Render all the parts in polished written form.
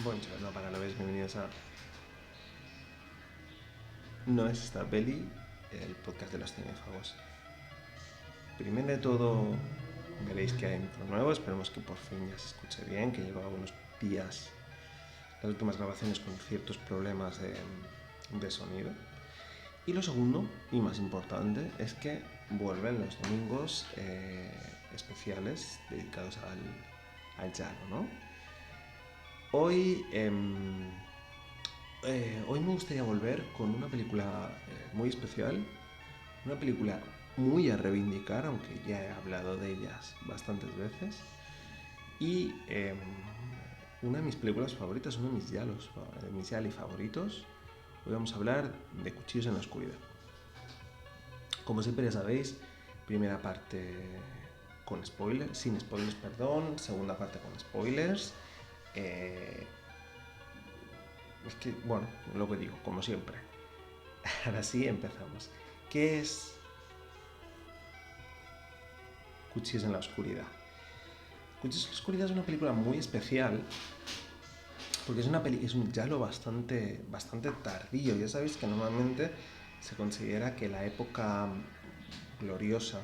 Buongiorno para los bienvenidos a No es esta peli, el podcast de los cinéfagos. Primero de todo, veréis que hay micro nuevo, esperemos que por fin ya se escuche bien, que lleva unos días las últimas grabaciones con ciertos problemas de sonido. Y lo segundo, y más importante, es que vuelven los domingos especiales dedicados al llano, ¿no? Hoy hoy me gustaría volver con una película muy especial, una película muy a reivindicar, aunque ya he hablado de ellas bastantes veces, y una de mis películas favoritas, uno de mis Yali favoritos. Hoy vamos a hablar de Cuchillos en la Oscuridad. Como siempre ya sabéis, primera parte con spoilers, sin spoilers, perdón, segunda parte con spoilers. Es que, bueno, lo que digo, como siempre. Ahora sí, empezamos. ¿Qué es Cuchillos en la Oscuridad? Cuchillos en la Oscuridad es una película muy especial porque es un giallo bastante tardío. Ya sabéis que normalmente se considera que la época gloriosa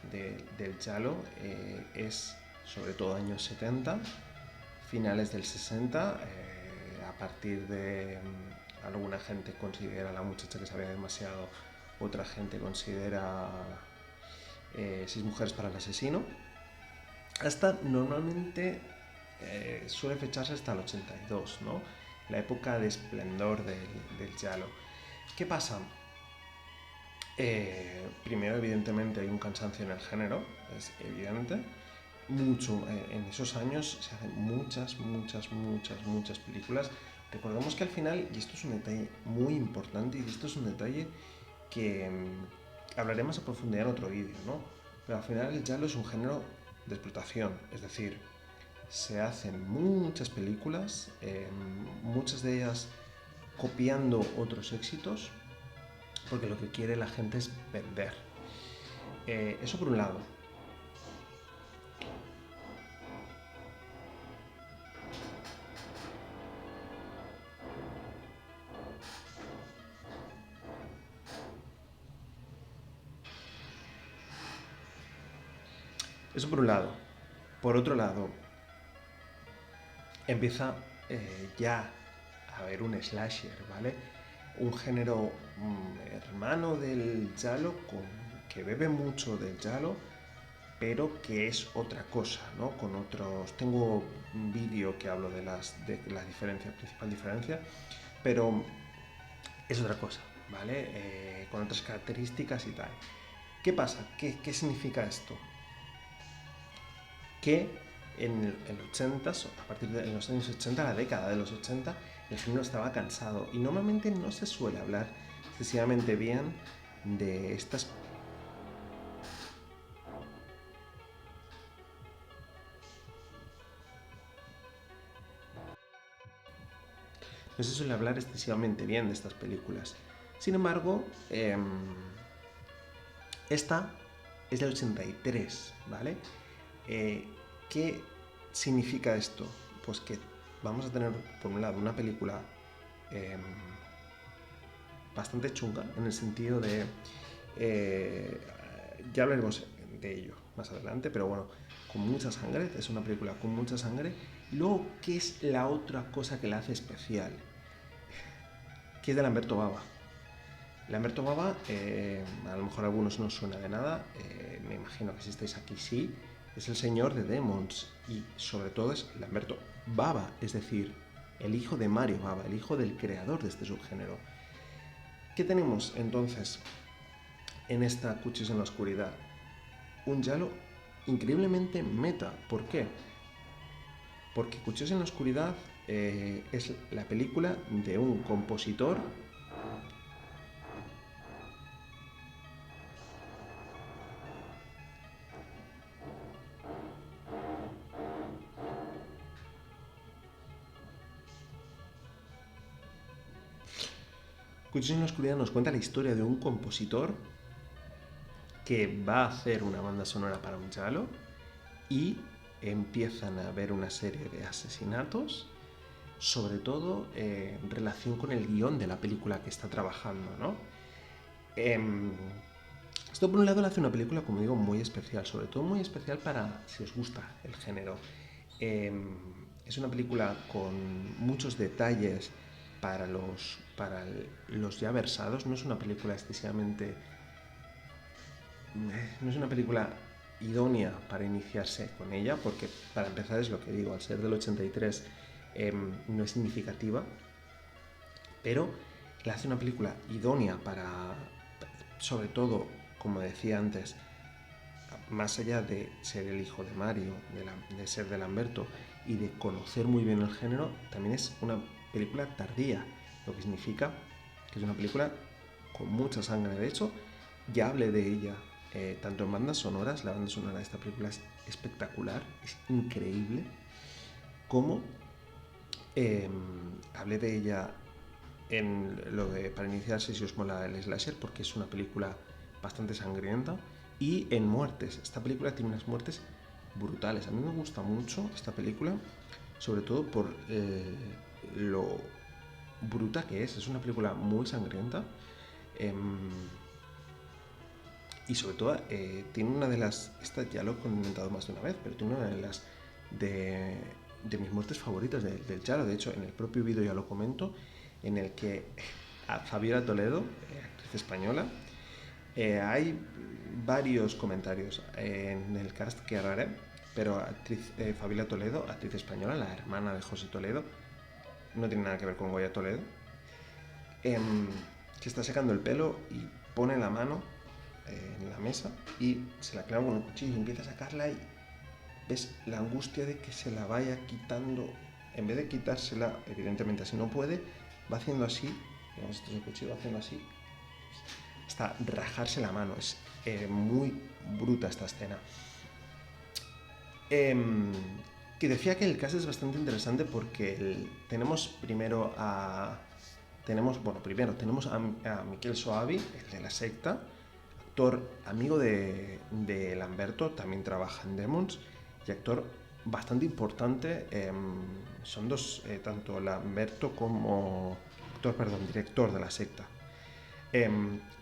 del giallo es sobre todo años 70, finales del 60, a partir de alguna gente considera a la muchacha que sabía demasiado, otra gente considera Seis mujeres para el asesino. Hasta normalmente suele fecharse hasta el 82, ¿no? La época de esplendor del giallo. ¿Qué pasa? Primero, evidentemente, hay un cansancio en el género, es evidente. En esos años se hacen muchas películas. Recordemos que al final, y esto es un detalle muy importante, y esto es un detalle que hablaré más a profundidad en otro vídeo, ¿no? Pero al final el giallo es un género de explotación, es decir, se hacen muchas películas, muchas de ellas copiando otros éxitos, porque lo que quiere la gente es vender. Eso por un lado. Eso por un lado. Por otro lado, empieza ya a haber un slasher, ¿vale? Un género hermano del giallo, que bebe mucho del giallo, pero que es otra cosa, ¿no? Con otros. Tengo un vídeo que hablo de la diferencia, principal diferencia, pero es otra cosa, ¿vale? Con otras características y tal. ¿Qué pasa? ¿Qué significa esto? Que en 80, a partir de los años 80, la década de los 80, el género estaba cansado y normalmente no se suele hablar excesivamente bien de estas. No se suele hablar excesivamente bien de estas películas. Sin embargo, esta es del 83, ¿vale? ¿Qué significa esto? Pues que vamos a tener, por un lado, una película eh, bastante chunga, en el sentido de. Ya hablaremos de ello más adelante, pero bueno, con mucha sangre, es una película con mucha sangre. Y luego, ¿qué es la otra cosa que la hace especial? Que es de Lamberto Bava. Lamberto Bava, a lo mejor a algunos no suena de nada, me imagino que si estáis aquí sí, es el señor de Demons y sobre todo es Lamberto Bava, es decir, el hijo de Mario Bava, el hijo del creador de este subgénero. ¿Qué tenemos entonces en esta Cuchillos en la Oscuridad? Un giallo increíblemente meta. ¿Por qué? Porque Cuchillos en la Oscuridad es la película de un compositor. Cuchillos en la Oscuridad nos cuenta la historia de un compositor que va a hacer una banda sonora para un giallo y empiezan a haber una serie de asesinatos sobre todo en relación con el guión de la película que está trabajando, ¿no? Em, Esto por un lado le hace una película, como digo, muy especial, sobre todo muy especial para si os gusta el género. Em, es una película con muchos detalles para los ya versados, no es una película excesivamente... No es una película idónea para iniciarse con ella, porque para empezar es lo que digo, al ser del 83 no es significativa, pero le hace una película idónea para, sobre todo, como decía antes, más allá de ser el hijo de Mario, de ser de Lamberto y de conocer muy bien el género, también es una película tardía, lo que significa que es una película con mucha sangre. De hecho, ya hablé de ella tanto en bandas sonoras, la banda sonora de esta película es espectacular, es increíble, como hablé de ella en lo de para iniciarse si os mola el slasher, porque es una película bastante sangrienta, y en muertes. Esta película tiene unas muertes brutales. A mí me gusta mucho esta película, sobre todo por lo bruta que es. Es una película muy sangrienta. Eh, y sobre todo tiene una de las... Esta ya lo he comentado más de una vez, pero tiene una de las de mis muertes favoritas del Charo. De hecho, en el propio vídeo ya lo comento, en el que a Fabiola Toledo, actriz española, hay varios comentarios en el cast que haré, pero actriz Fabiola Toledo, actriz española, la hermana de José Toledo, no tiene nada que ver con Goya Toledo, que está secando el pelo y pone la mano en la mesa y se la clava con un cuchillo y empieza a sacarla y ves la angustia de que se la vaya quitando. En vez de quitársela, evidentemente así no puede, va haciendo así, digamos, este es el cuchillo, va haciendo así hasta rajarse la mano. Es muy bruta esta escena. Que decía que el caso es bastante interesante porque tenemos primero a... Tenemos a Miquel Soavi, el de la secta, actor amigo de Lamberto, también trabaja en Demons, y actor bastante importante. Son dos, tanto Lamberto como... director de la secta.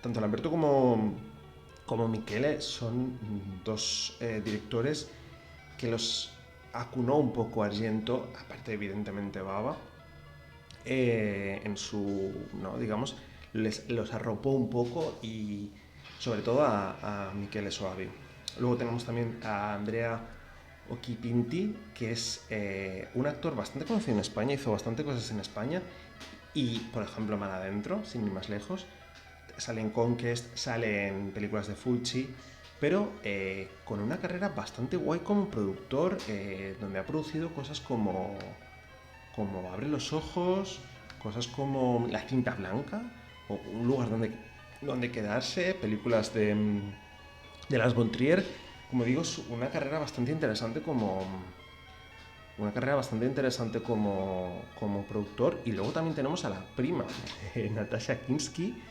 Tanto Lamberto como Michele son dos directores que los acunó un poco Argento, aparte evidentemente Bava, en su, ¿no? Digamos, los arropó un poco y sobre todo a Michele Soavi. Luego tenemos también a Andrea Occhipinti, que es un actor bastante conocido en España, hizo bastante cosas en España y, por ejemplo, Mar Adentro, sin ir más lejos, sale en Conquest, sale en películas de Fulci, pero con una carrera bastante guay como productor, donde ha producido cosas como Abre los ojos, cosas como La cinta blanca, o Un lugar donde quedarse, películas de Lars von Trier. Como digo, es una carrera bastante interesante como productor. Y luego también tenemos a la prima, Natasha Kinski.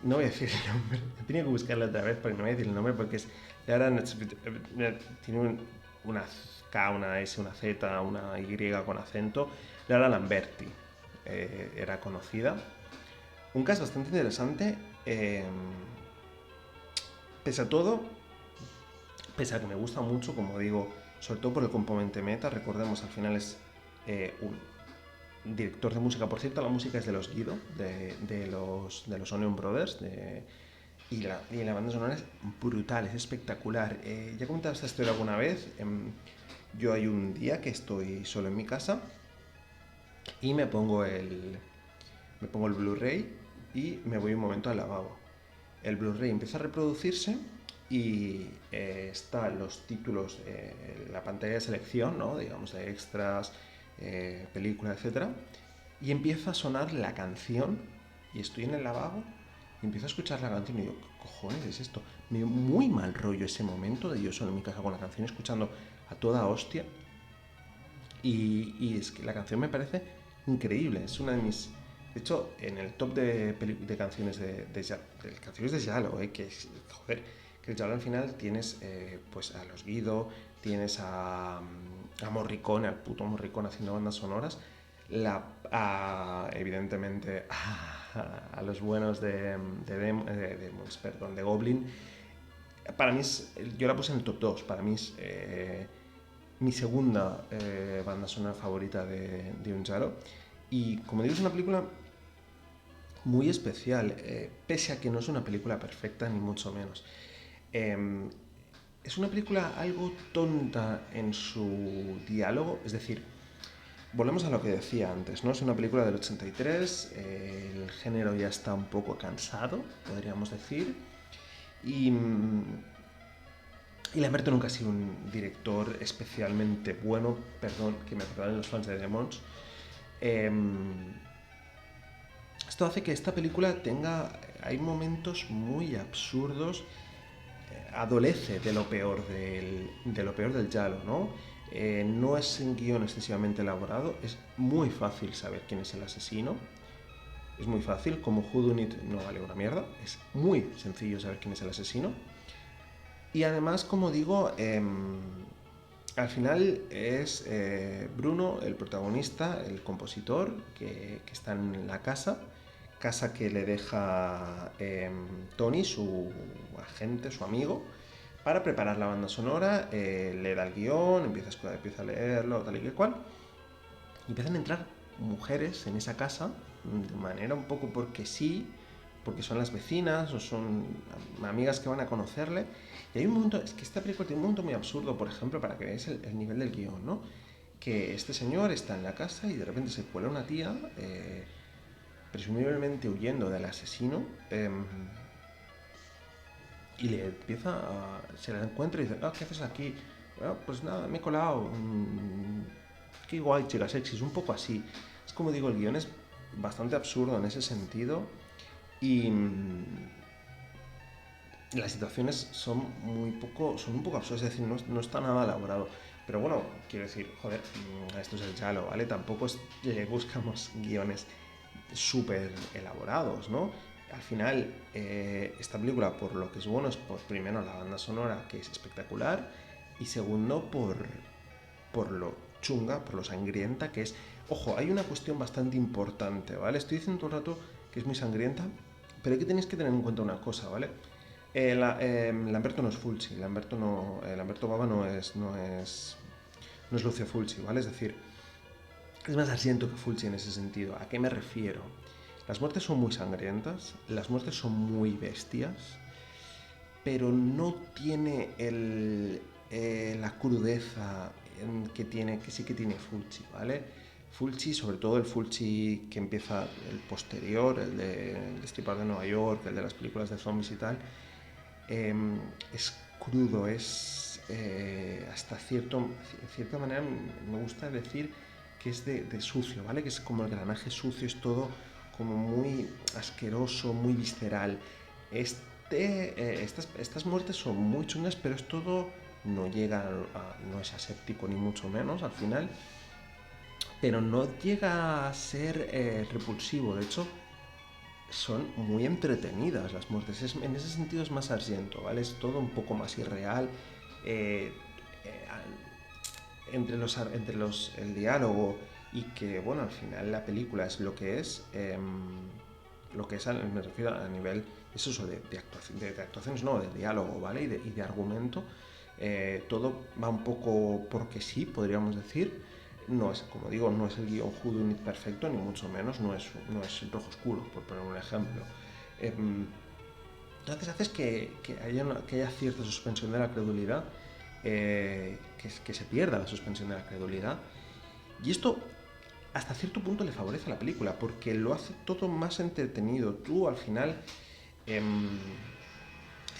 No voy a decir el nombre, tenía que buscarla otra vez, pero no voy a decir el nombre porque es... Tiene una K, una S, una Z, una Y con acento. Lara Lamberti era conocida. Un caso bastante interesante. Pese a todo, pese a que me gusta mucho, como digo, sobre todo por el componente meta, recordemos, al final es un director de música. Por cierto, la música es de los Guido, de los Onion Brothers, y la banda sonora es brutal, es espectacular. Ya he comentado esta historia alguna vez. Yo hay un día que estoy solo en mi casa y me pongo el Blu-ray y me voy un momento al lavabo. El Blu-ray empieza a reproducirse y están los títulos, la pantalla de selección, ¿no? Digamos, de extras, película, etcétera, y empieza a sonar la canción y estoy en el lavabo y empiezo a escuchar la canción y digo, ¿qué cojones es esto? Me dio muy mal rollo ese momento de yo solo en mi casa con la canción escuchando a toda hostia, y es que la canción me parece increíble, es una de mis... De hecho, en el top de canciones de canciones de Yalo, que es, joder, que el Yalo al final tienes pues a los Guido, tienes a Morricone, al puto Morricone haciendo bandas sonoras, evidentemente a los buenos de Goblin. Para mí yo la puse en el top 2, para mí es mi segunda banda sonora favorita de Unjaro. Y como digo, es una película muy especial, pese a que no es una película perfecta, ni mucho menos. Es una película algo tonta en su diálogo, es decir, volvemos a lo que decía antes, ¿no? Es una película del 83, el género ya está un poco cansado, podríamos decir, y Lamberto nunca ha sido un director especialmente bueno, perdón, que me perdonen los fans de Demons. Esto hace que esta película hay momentos muy absurdos, adolece de lo peor del giallo, ¿no? No es un guión excesivamente elaborado, es muy fácil saber quién es el asesino, es muy fácil, como Whodunit no vale una mierda, es muy sencillo saber quién es el asesino. Y además, como digo, al final es Bruno, el protagonista, el compositor, que está en la casa que le deja Tony, su agente, su amigo, para preparar la banda sonora. Le da el guión, empieza a leerlo, tal y que cual, y empiezan a entrar mujeres en esa casa de manera un poco porque sí, porque son las vecinas o son amigas que van a conocerle. Y hay un momento, es que esta película tiene un momento muy absurdo, por ejemplo, para que veáis el nivel del guión, ¿no? Que este señor está en la casa y de repente se cuela una tía, presumiblemente huyendo del asesino, y le se la encuentra y dice, ¿qué haces aquí? Bueno, pues nada, me he colado. Qué guay, chica sexy, es un poco así. Es como digo, el guión es bastante absurdo en ese sentido y las situaciones son un poco absurdas, es decir, no está nada elaborado. Pero bueno, quiero decir, joder, esto es el giallo, ¿vale? Tampoco le buscamos guiones súper elaborados, ¿no? Al final, esta película, por lo que es bueno, es por primero la banda sonora, que es espectacular, y segundo, por lo chunga, por lo sangrienta que es. Ojo, hay una cuestión bastante importante, ¿vale? Estoy diciendo todo el rato que es muy sangrienta, pero hay que tenéis que tener en cuenta una cosa, ¿vale? Lamberto no es Fulci, Lamberto Bava no es Lucio Fulci, ¿vale? Es decir, es más Argento que Fulci en ese sentido. ¿A qué me refiero? Las muertes son muy sangrientas, las muertes son muy bestias, pero no tiene la crudeza que sí que tiene Fulci, ¿vale? Fulci, sobre todo el Fulci que empieza el posterior, el de Destripador de Nueva York, el de las películas de zombies y tal, es crudo, es hasta cierta manera me gusta decir que es de sucio, ¿vale? Que es como el granaje sucio, es todo como muy asqueroso, muy visceral. Estas muertes son muy chungas, pero es todo, no es aséptico ni mucho menos al final, pero no llega a ser repulsivo. De hecho, son muy entretenidas las muertes. En ese sentido es más Argento, ¿vale? Es todo un poco más irreal. Entre el diálogo y que, bueno, al final la película es lo que es, me refiero a nivel, es eso, de actuaciones, no, de diálogo, ¿vale? Y de argumento. Todo va un poco porque sí, podríamos decir. No es, como digo, no es el guión Whodunit perfecto, ni mucho menos, no es el Rojo Oscuro, por poner un ejemplo. Entonces haces que haya cierta suspensión de la credulidad, que se pierda la suspensión de la credulidad. Y esto hasta cierto punto le favorece a la película, porque lo hace todo más entretenido. Tú al final,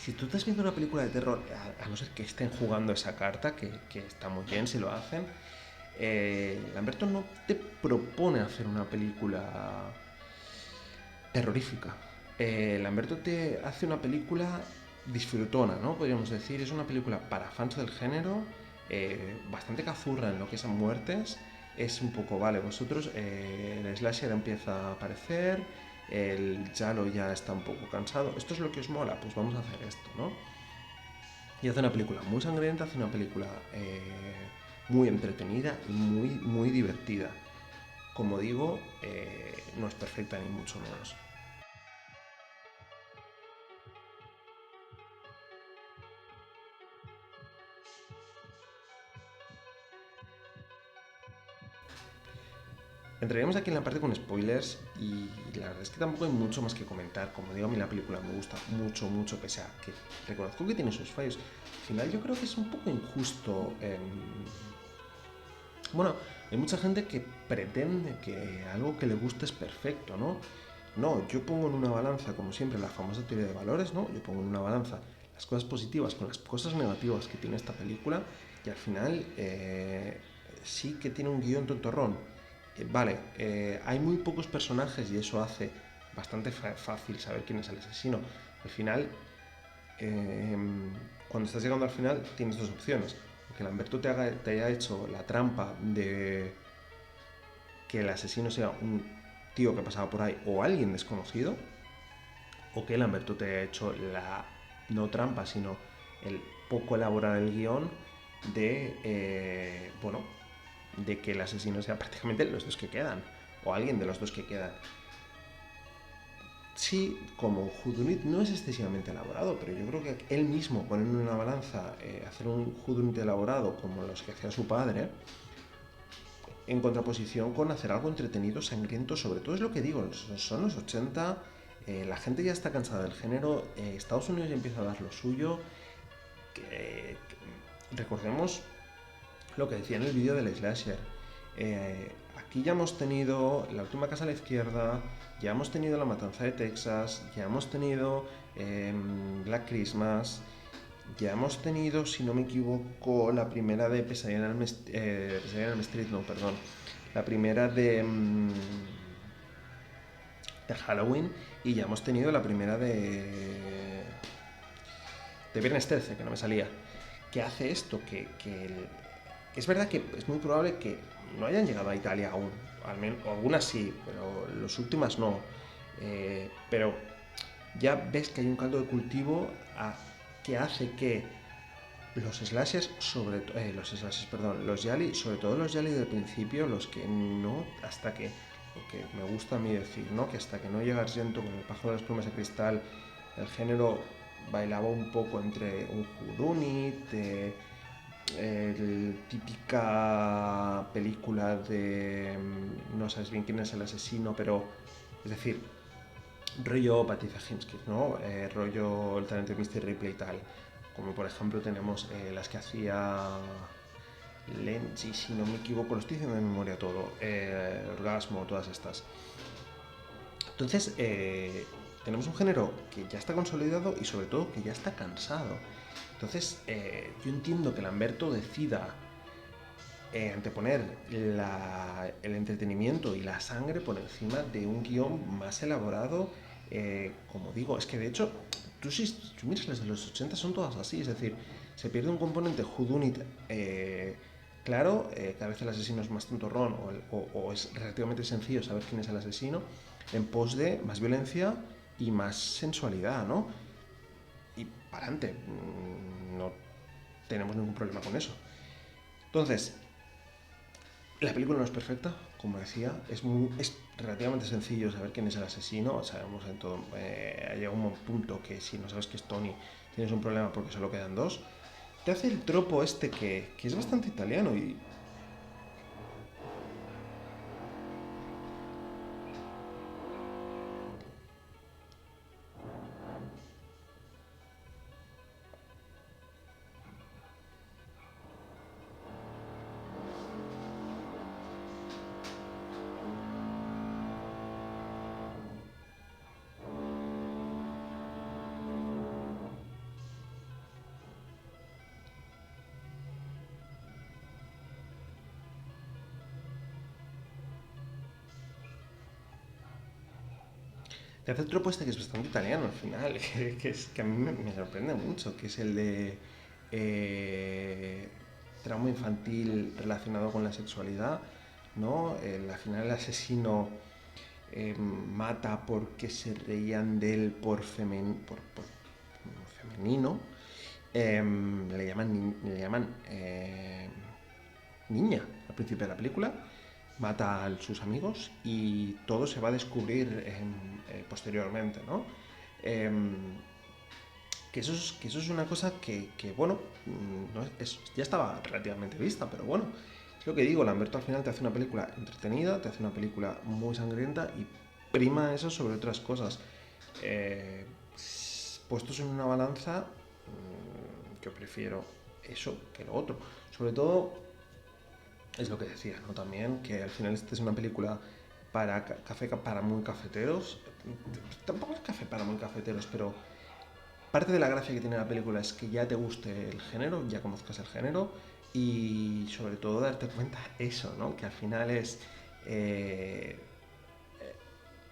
si tú estás viendo una película de terror, a no ser que estén jugando esa carta, que está muy bien si lo hacen, Lamberto no te propone hacer una película terrorífica. Lamberto te hace una película disfrutona, ¿no? Podríamos decir, es una película para fans del género, bastante cazurra en lo que es muertes. Es un poco, vale, vosotros, el slasher empieza a aparecer, el giallo ya está un poco cansado, esto es lo que os mola, pues vamos a hacer esto, ¿no? Y hace una película muy sangrienta, hace una película muy entretenida y muy divertida. Como digo, no es perfecta ni mucho menos. Entraremos aquí en la parte con spoilers y la verdad es que tampoco hay mucho más que comentar. Como digo, a mí la película me gusta mucho, pese a que reconozco que tiene sus fallos. Al final yo creo que es un poco injusto. Bueno, hay mucha gente que pretende que algo que le guste es perfecto, ¿no? No, yo pongo en una balanza, como siempre, la famosa teoría de valores, ¿no? Yo pongo en una balanza las cosas positivas con las cosas negativas que tiene esta película y al final sí que tiene un guión tontorrón. Vale, hay muy pocos personajes y eso hace bastante fácil saber quién es el asesino. Al final, eh, cuando estás llegando al final, tienes dos opciones. Que Lamberto te haya hecho la trampa de que el asesino sea un tío que pasaba por ahí o alguien desconocido, o que Lamberto te haya hecho la no trampa, sino el poco elaborar el guión de, bueno, de que el asesino sea prácticamente los dos que quedan, o alguien de los dos que quedan. Sí, como Whodunit no es excesivamente elaborado, pero yo creo que él mismo poner en una balanza, hacer un Whodunit elaborado como los que hacía su padre, en contraposición con hacer algo entretenido, sangriento, sobre todo es lo que digo, son los 80, la gente ya está cansada del género, Estados Unidos ya empieza a dar lo suyo, recordemos lo que decía en el vídeo del slasher. Aquí ya hemos tenido La última casa a la izquierda, ya hemos tenido La matanza de Texas, ya hemos tenido Black Christmas, ya hemos tenido, si no me equivoco, la primera de Pesadilla en Elm Street, no, perdón, la primera de Halloween y ya hemos tenido la primera de Viernes 13, que no me salía. ¿Qué hace esto? Es verdad que es muy probable que no hayan llegado a Italia aún, al menos algunas sí, pero las últimas no. Pero ya ves que hay un caldo de cultivo que hace que los slashers, perdón, los Yali, sobre todo los Yali del principio, los que no, hasta que, lo que me gusta a mí decir, ¿no? Que hasta que no llega Argento con el pájaro de las plumas de cristal, el género bailaba un poco entre un whodunit, el típica película de no sabes bien quién es el asesino, pero es decir, rollo Patricia Hinchcliffe, ¿no? Rollo el talento de Mr. Ripley y tal. Como por ejemplo tenemos las que hacía Lenchi, si no me equivoco, lo estoy diciendo de memoria todo, Orgasmo, todas estas. Entonces, tenemos un género que ya está consolidado y sobre todo que ya está cansado. Entonces, yo entiendo que Lamberto decida anteponer el entretenimiento y la sangre por encima de un guión más elaborado. Como digo, es que de hecho, si tú miras las de los 80 son todas así, es decir, se pierde un componente whodunit claro, que a veces el asesino es más tontorrón o es relativamente sencillo saber quién es el asesino, en pos de más violencia y más sensualidad, ¿no? Y para adelante, no tenemos ningún problema con eso. Entonces, la película no es perfecta, como decía, es relativamente sencillo saber quién es el asesino, sabemos en todo, llega un punto que si no sabes que es Tony tienes un problema porque solo quedan dos. Te hace el tropo este que es bastante italiano y te hace el tropo este que es bastante italiano al final, que a mí me sorprende mucho, que es el de trauma infantil relacionado con la sexualidad, ¿no? Al final el asesino mata porque se reían de él por femenino le llaman niña al principio de la película, mata a sus amigos y todo se va a descubrir posteriormente, ¿no? Em, que eso es una cosa que, bueno, no ya estaba relativamente vista, pero bueno, es lo que digo, Lamberto al final te hace una película entretenida, te hace una película muy sangrienta y prima eso sobre otras cosas. Eh, Puestos en una balanza, yo prefiero eso que lo otro. Sobre todo, es lo que decía, ¿no? También que al final esta es una película para café para muy cafeteros. Tampoco es café para muy cafeteros, pero parte de la gracia que tiene la película es que ya te guste el género, ya conozcas el género y sobre todo darte cuenta eso, ¿no? Que al final es eh,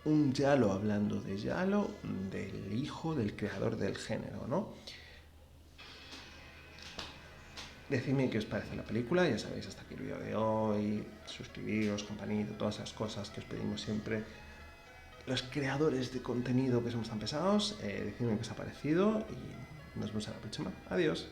un Yalo hablando de Yalo, del hijo del creador del género, ¿no? Decidme qué os parece la película, ya sabéis, hasta aquí el vídeo de hoy, suscribiros, campanita, todas esas cosas que os pedimos siempre. Los creadores de contenido que somos tan pesados, decidme qué os ha parecido y nos vemos en la próxima. Adiós.